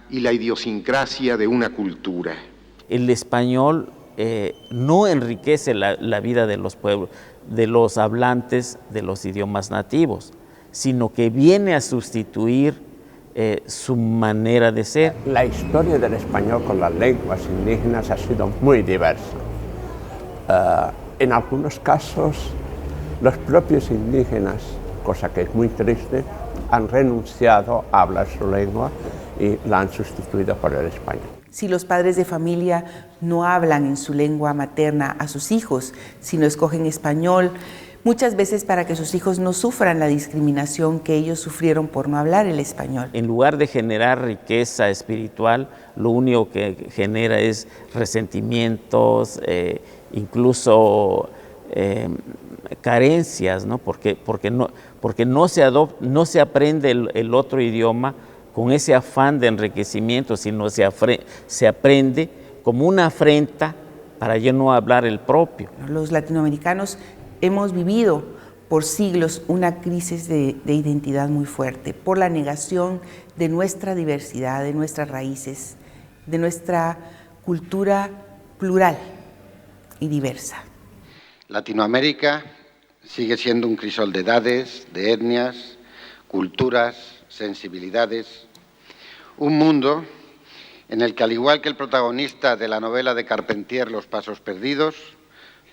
y la idiosincrasia de una cultura. El español no enriquece la vida de los pueblos, de los hablantes de los idiomas nativos, sino que viene a sustituir su manera de ser. La historia del español con las lenguas indígenas ha sido muy diversa. En algunos casos, los propios indígenas, cosa que es muy triste, han renunciado a hablar su lengua y la han sustituido por el español. Si los padres de familia no hablan en su lengua materna a sus hijos, sino escogen español, muchas veces para que sus hijos no sufran la discriminación que ellos sufrieron por no hablar el español. En lugar de generar riqueza espiritual, lo único que genera es resentimientos, incluso carencias, ¿no? Porque no se aprende el otro idioma con ese afán de enriquecimiento, sino se aprende como una afrenta para yo no hablar el propio. Los latinoamericanos hemos vivido por siglos una crisis de identidad muy fuerte, por la negación de nuestra diversidad, de nuestras raíces, de nuestra cultura plural y diversa. Latinoamérica sigue siendo un crisol de edades, de etnias, culturas, sensibilidades, un mundo en el que, al igual que el protagonista de la novela de Carpentier, Los pasos perdidos,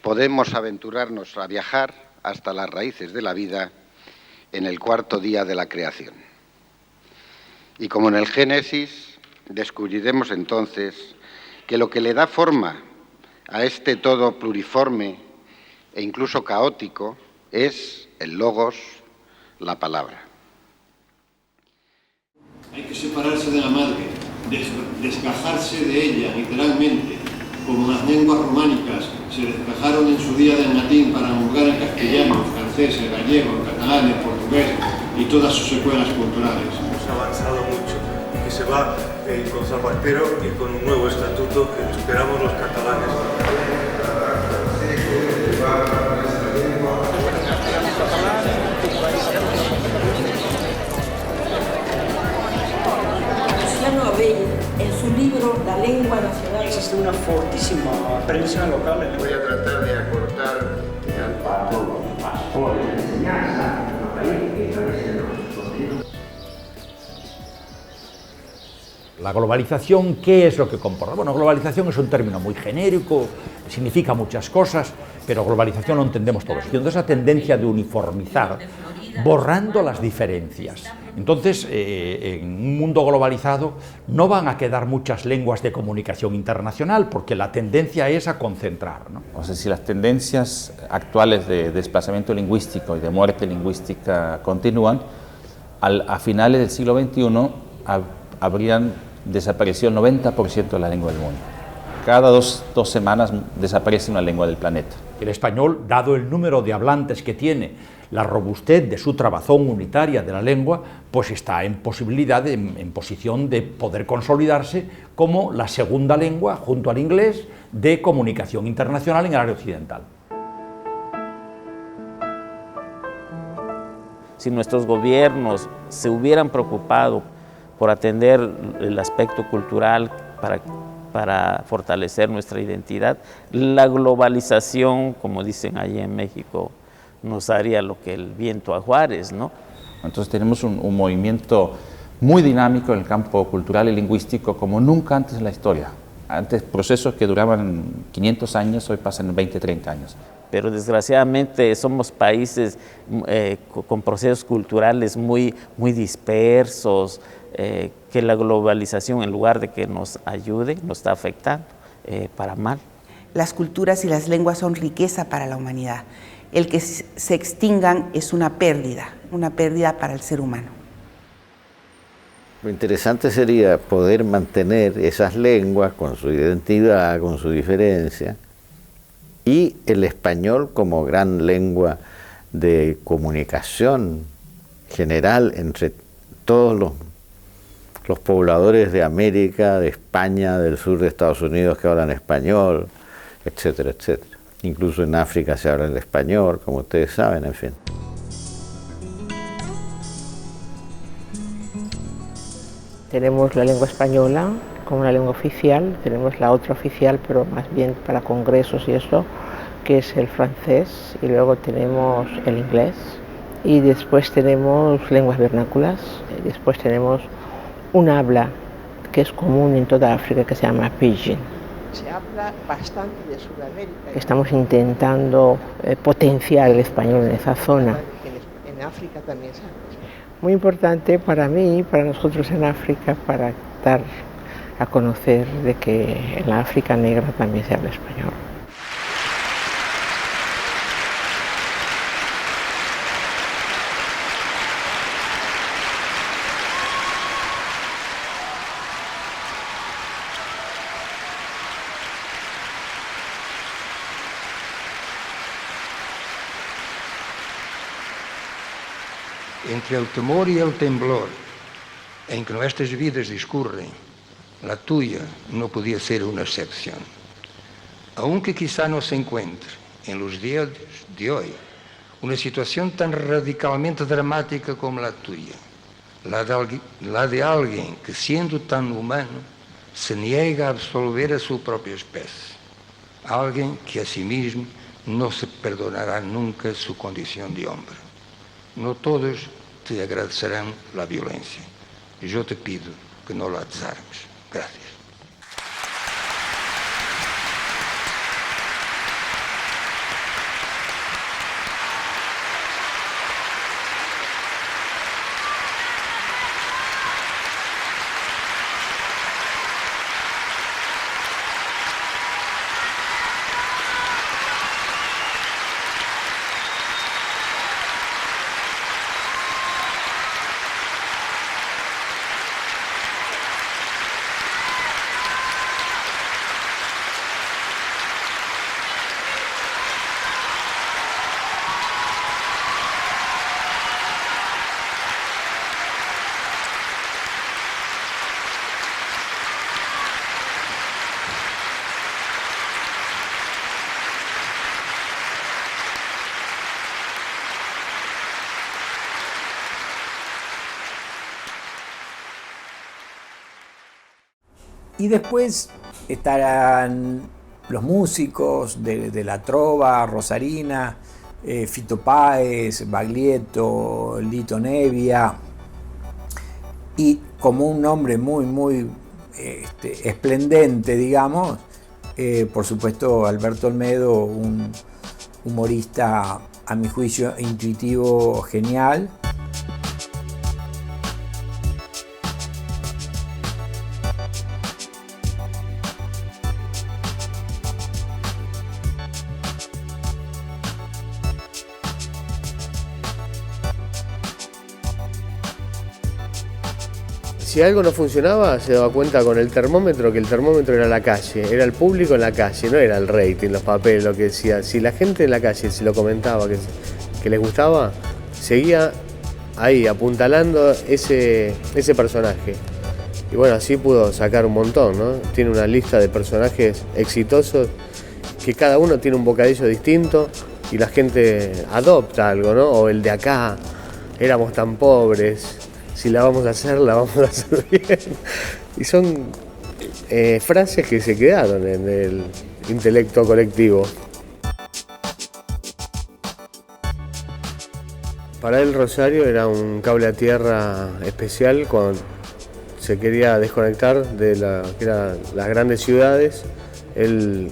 podemos aventurarnos a viajar hasta las raíces de la vida en el cuarto día de la creación. Y como en el Génesis, descubriremos entonces que lo que le da forma a este todo pluriforme e incluso caótico es el logos, la palabra. Hay que separarse de la madre, desgajarse de ella, literalmente, como las lenguas románicas se desgajaron en su día del latín para mudar el castellano, el francés, el gallego, el catalán, el portugués y todas sus secuelas culturales. Hemos avanzado mucho, que se va con Zapatero y con un nuevo estatuto que esperamos los catalanes. Luciano Abel, en su libro La lengua nacional. Existe una fortísima prensa local. Voy a tratar de acortar La globalización, ¿qué es lo que comporta? Bueno, globalización es un término muy genérico, significa muchas cosas, pero globalización lo entendemos todos. Y entonces la tendencia de uniformizar, borrando las diferencias. Entonces, en un mundo globalizado no van a quedar muchas lenguas de comunicación internacional, porque la tendencia es a concentrar, ¿no? O sea, si las tendencias actuales de desplazamiento lingüístico y de muerte lingüística continúan, a finales del siglo XXI habrían desaparecido el 90% de la lengua del mundo. Cada dos semanas desaparece una lengua del planeta. El español, dado el número de hablantes que tiene, la robustez de su trabazón unitaria de la lengua, pues está en posibilidad, en posición de poder consolidarse como la segunda lengua, junto al inglés, de comunicación internacional en el área occidental. Si nuestros gobiernos se hubieran preocupado por atender el aspecto cultural para fortalecer nuestra identidad, la globalización, como dicen allí en México, nos haría lo que el viento a Juárez, ¿no? Entonces tenemos un movimiento muy dinámico en el campo cultural y lingüístico como nunca antes en la historia. Antes procesos que duraban 500 años, hoy pasan 20, 30 años. Pero desgraciadamente somos países con procesos culturales muy dispersos, que la globalización, en lugar de que nos ayude, nos está afectando para mal. Las culturas y las lenguas son riqueza para la humanidad. El que se extingan es una pérdida para el ser humano. Lo interesante sería poder mantener esas lenguas con su identidad, con su diferencia, y el español como gran lengua de comunicación general entre todos los pobladores de América, de España, del sur de Estados Unidos que hablan español, etcétera, etcétera. Incluso en África se habla el español, como ustedes saben, en fin. Tenemos la lengua española como la lengua oficial, tenemos la otra oficial, pero más bien para congresos y eso, que es el francés, y luego tenemos el inglés, y después tenemos lenguas vernáculas, y después tenemos un habla que es común en toda África que se llama pidgin. Se habla bastante de Sudamérica. Estamos intentando potenciar el español en esa zona. En África también se habla. Muy importante para mí, para nosotros en África, para dar a conocer de que en la África negra también se habla español. Entre el temor y el temblor en que nuestras vidas discurren, la tuya no podía ser una excepción. Aunque quizá no se encuentre en los días de hoy una situación tan radicalmente dramática como la tuya, la de alguien que, siendo tan humano, se niega a absolver a su propia especie, alguien que a sí mismo no se perdonará nunca su condición de hombre. No todos te agradecerán la violencia. Yo te pido que no la desarmes. Gracias. Y después estarán los músicos de la trova rosarina, Fito Páez, Baglietto, Lito Nevia, y como un nombre muy esplendente, digamos, por supuesto Alberto Olmedo, un humorista a mi juicio intuitivo genial. Si algo no funcionaba, se daba cuenta con el termómetro, que el termómetro era la calle, era el público en la calle, no era el rating, los papeles, lo que decía. Si la gente en la calle se lo comentaba que les gustaba, seguía ahí apuntalando ese personaje. Y bueno, así pudo sacar un montón, ¿no? Tiene una lista de personajes exitosos que cada uno tiene un bocadillo distinto y la gente adopta algo, ¿no? O el de acá, éramos tan pobres. Si la vamos a hacer bien. Y son frases que se quedaron en el intelecto colectivo. Para él Rosario era un cable a tierra especial cuando se quería desconectar de que eran las grandes ciudades. Él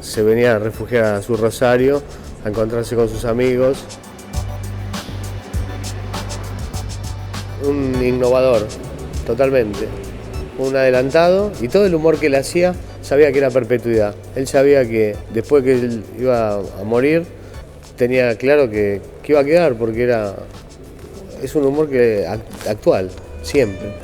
se venía a refugiar a su Rosario, a encontrarse con sus amigos. Un innovador, totalmente. Un adelantado, y todo el humor que él hacía sabía que era perpetuidad. Él sabía que después que él iba a morir, tenía claro que iba a quedar, porque es un humor actual, siempre.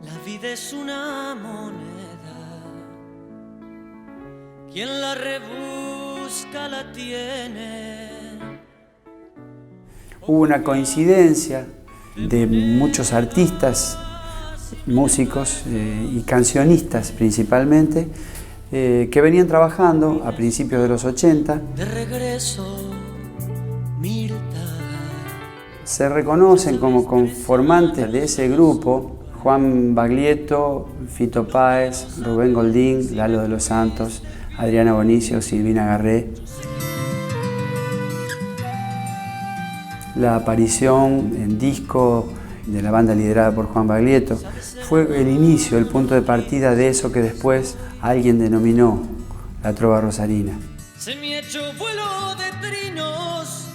La vida es una moneda, quien la rebusca la tiene. Hubo una coincidencia de muchos artistas, músicos y cancionistas principalmente, que venían trabajando a principios de los 80. De regreso, Mirta. Se reconocen como conformantes de ese grupo Juan Baglietto, Fito Páez, Rubén Goldín, Lalo de los Santos, Adriana Bonicio, Silvina Garré. La aparición en disco de la banda liderada por Juan Baglietto fue el inicio, el punto de partida de eso que después alguien denominó la trova rosarina. Se me echó vuelo de trinos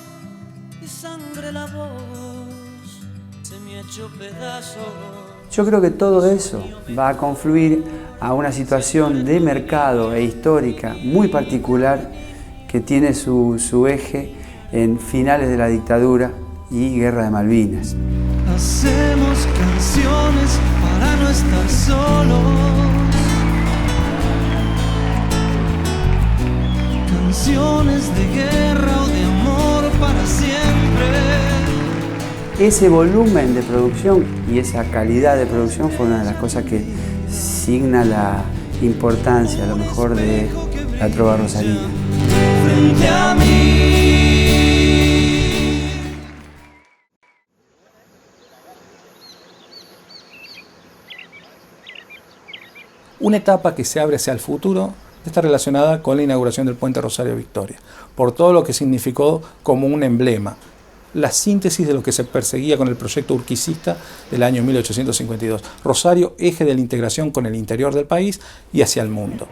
y sangre la voz, se me echó pedazos. Yo creo que todo eso va a confluir a una situación de mercado e histórica muy particular que tiene su eje en finales de la dictadura y Guerra de Malvinas. Hacemos canciones para no estar solos, canciones de guerra o de amor para siempre. Ese volumen de producción y esa calidad de producción fue una de las cosas que signa la importancia, a lo mejor, de la trova rosarina. Frente a mí. Una etapa que se abre hacia el futuro está relacionada con la inauguración del puente Rosario Victoria, por todo lo que significó como un emblema, la síntesis de lo que se perseguía con el proyecto urquicista del año 1852. Rosario, eje de la integración con el interior del país y hacia el mundo.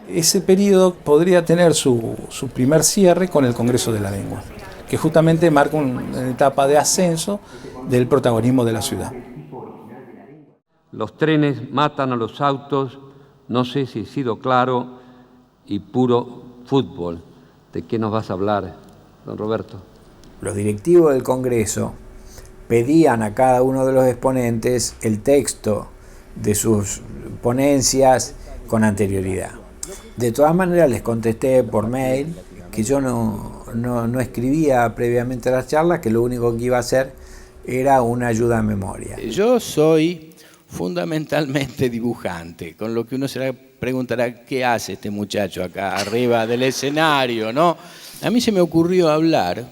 Ese periodo podría tener su primer cierre con el Congreso de la Lengua, que justamente marca una etapa de ascenso del protagonismo de la ciudad. Los trenes matan a los autos, no sé si he sido claro, y puro fútbol. ¿De qué nos vas a hablar, don Roberto? Los directivos del Congreso pedían a cada uno de los exponentes el texto de sus ponencias con anterioridad. De todas maneras les contesté por mail que yo no escribía previamente las charlas, que lo único que iba a hacer era una ayuda a memoria. Yo soy fundamentalmente dibujante, con lo que uno se preguntará qué hace este muchacho acá arriba del escenario, ¿no? A mí se me ocurrió hablar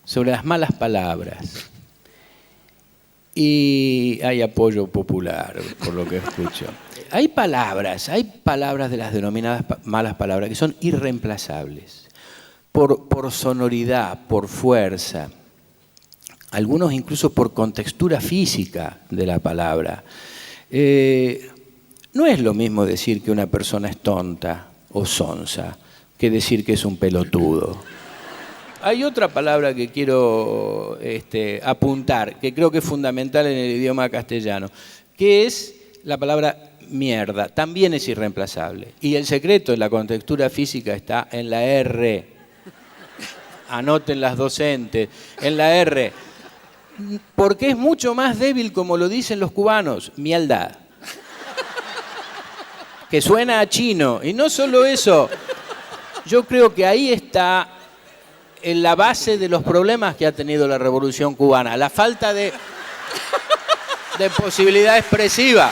sobre las malas palabras y hay apoyo popular, por lo que escucho. Hay palabras de las denominadas malas palabras que son irreemplazables, por sonoridad, por fuerza, algunos incluso por contextura física de la palabra. No es lo mismo decir que una persona es tonta o sonsa que decir que es un pelotudo. Hay otra palabra que quiero apuntar, que creo que es fundamental en el idioma castellano, que es la palabra mierda. También es irreemplazable. Y el secreto en la contextura física está en la R. Anoten las docentes, en la R. Porque es mucho más débil, como lo dicen los cubanos, mierda. Que suena a chino. Y no solo eso, yo creo que ahí está en la base de los problemas que ha tenido la Revolución Cubana, la falta de posibilidad expresiva.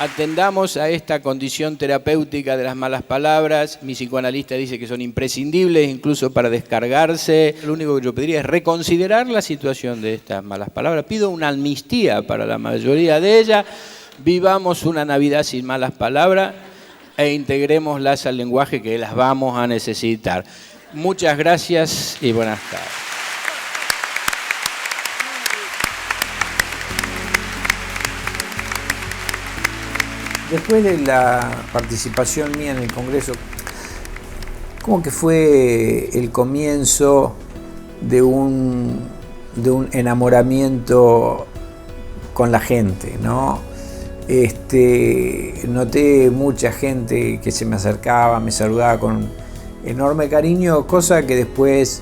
Atendamos a esta condición terapéutica de las malas palabras. Mi psicoanalista dice que son imprescindibles incluso para descargarse. Lo único que yo pediría es reconsiderar la situación de estas malas palabras. Pido una amnistía para la mayoría de ellas. Vivamos una Navidad sin malas palabras e integrémoslas al lenguaje que las vamos a necesitar. Muchas gracias y buenas tardes. Después de la participación mía en el Congreso, ¿cómo que fue el comienzo de un enamoramiento con la gente, ¿no? Noté mucha gente que se me acercaba, me saludaba con enorme cariño, cosa que después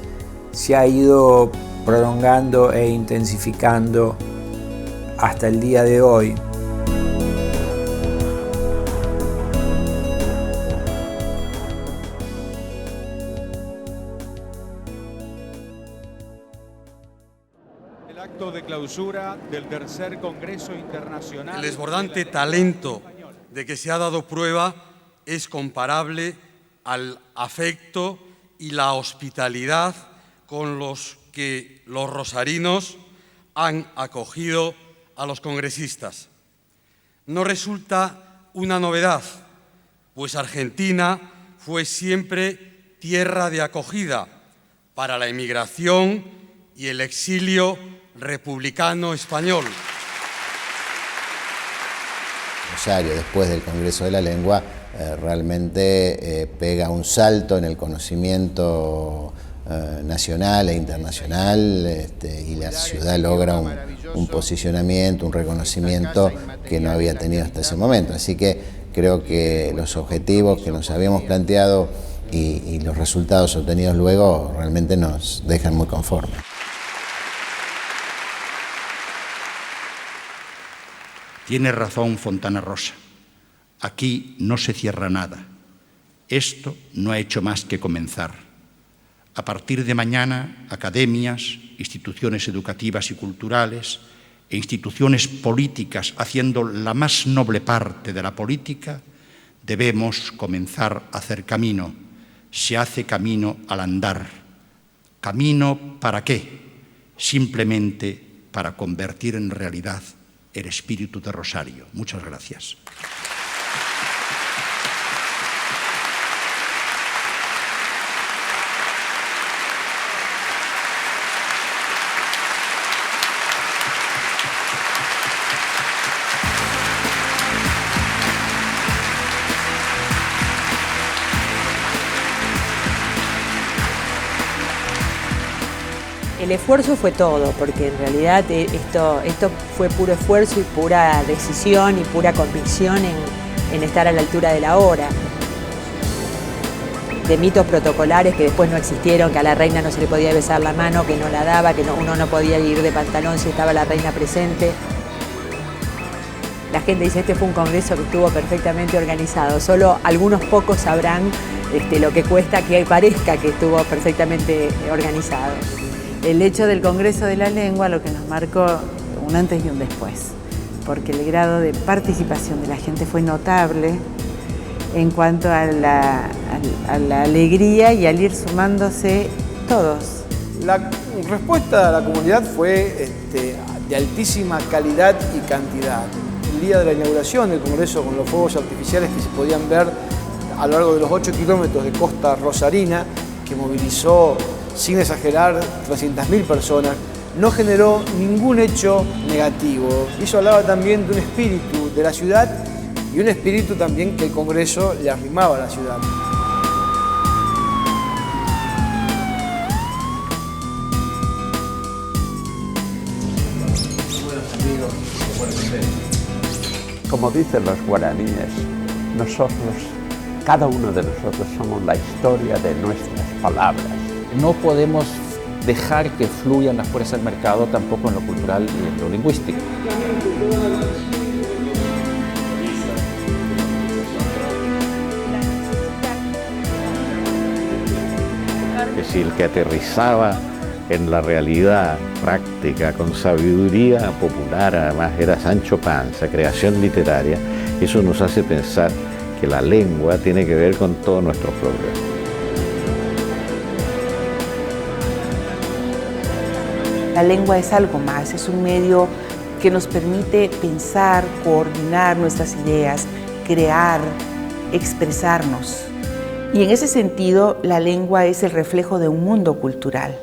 se ha ido prolongando e intensificando hasta el día de hoy. De clausura del tercer Congreso Internacional. El desbordante talento de que se ha dado prueba es comparable al afecto y la hospitalidad con los que los rosarinos han acogido a los congresistas. No resulta una novedad, pues Argentina fue siempre tierra de acogida para la emigración y el exilio republicano español. Rosario, después del Congreso de la Lengua, realmente pega un salto en el conocimiento nacional e internacional, y la ciudad logra un posicionamiento, un reconocimiento que no había tenido hasta ese momento. Así que creo que los objetivos que nos habíamos planteado y los resultados obtenidos luego realmente nos dejan muy conformes. Tiene razón Fontana Rosa. Aquí no se cierra nada. Esto no ha hecho más que comenzar. A partir de mañana, academias, instituciones educativas y culturales e instituciones políticas haciendo la más noble parte de la política, debemos comenzar a hacer camino. Se hace camino al andar. ¿Camino para qué? Simplemente para convertir en realidad el espíritu de Rosario. Muchas gracias. El esfuerzo fue todo, porque en realidad esto fue puro esfuerzo y pura decisión y pura convicción en estar a la altura de la hora. De mitos protocolares que después no existieron, que a la reina no se le podía besar la mano, que no la daba, que uno no podía ir de pantalón si estaba la reina presente. La gente dice, este fue un congreso que estuvo perfectamente organizado. Solo algunos pocos sabrán lo que cuesta que parezca que estuvo perfectamente organizado. El hecho del Congreso de la Lengua lo que nos marcó un antes y un después, porque el grado de participación de la gente fue notable en cuanto a la alegría y al ir sumándose todos. La respuesta de la comunidad fue de altísima calidad y cantidad. El día de la inauguración del Congreso, con los fuegos artificiales que se podían ver a lo largo de los 8 kilómetros de costa rosarina, que movilizó, sin exagerar, 300.000 personas, no generó ningún hecho negativo. Eso hablaba también de un espíritu de la ciudad y un espíritu también que el Congreso le arrimaba a la ciudad. Como dicen los guaraníes, cada uno de nosotros somos la historia de nuestras palabras. No podemos dejar que fluyan las fuerzas del mercado tampoco en lo cultural y en lo lingüístico. Es decir, el que aterrizaba en la realidad práctica, con sabiduría popular, además era Sancho Panza, creación literaria, Eso nos hace pensar que la lengua tiene que ver con todos nuestros problemas. La lengua es algo más, es un medio que nos permite pensar, coordinar nuestras ideas, crear, expresarnos. Y en ese sentido, la lengua es el reflejo de un mundo cultural.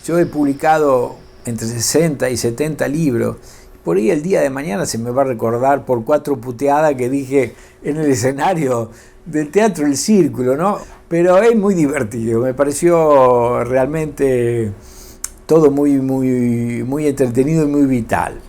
Yo he publicado entre 60 y 70 libros. Por ahí el día de mañana se me va a recordar por 4 puteadas que dije en el escenario del Teatro El Círculo, ¿no? Pero es muy divertido, me pareció realmente todo muy entretenido y muy vital.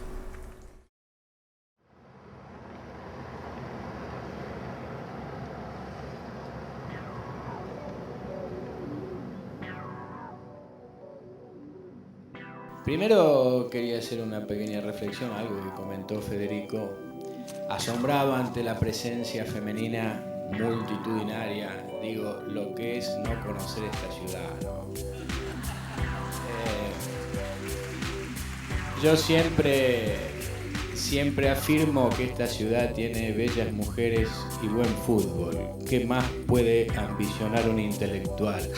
Primero quería hacer una pequeña reflexión, algo que comentó Federico. Asombrado ante la presencia femenina multitudinaria, digo, lo que es no conocer esta ciudad, ¿no? Yo siempre afirmo que esta ciudad tiene bellas mujeres y buen fútbol. ¿Qué más puede ambicionar un intelectual?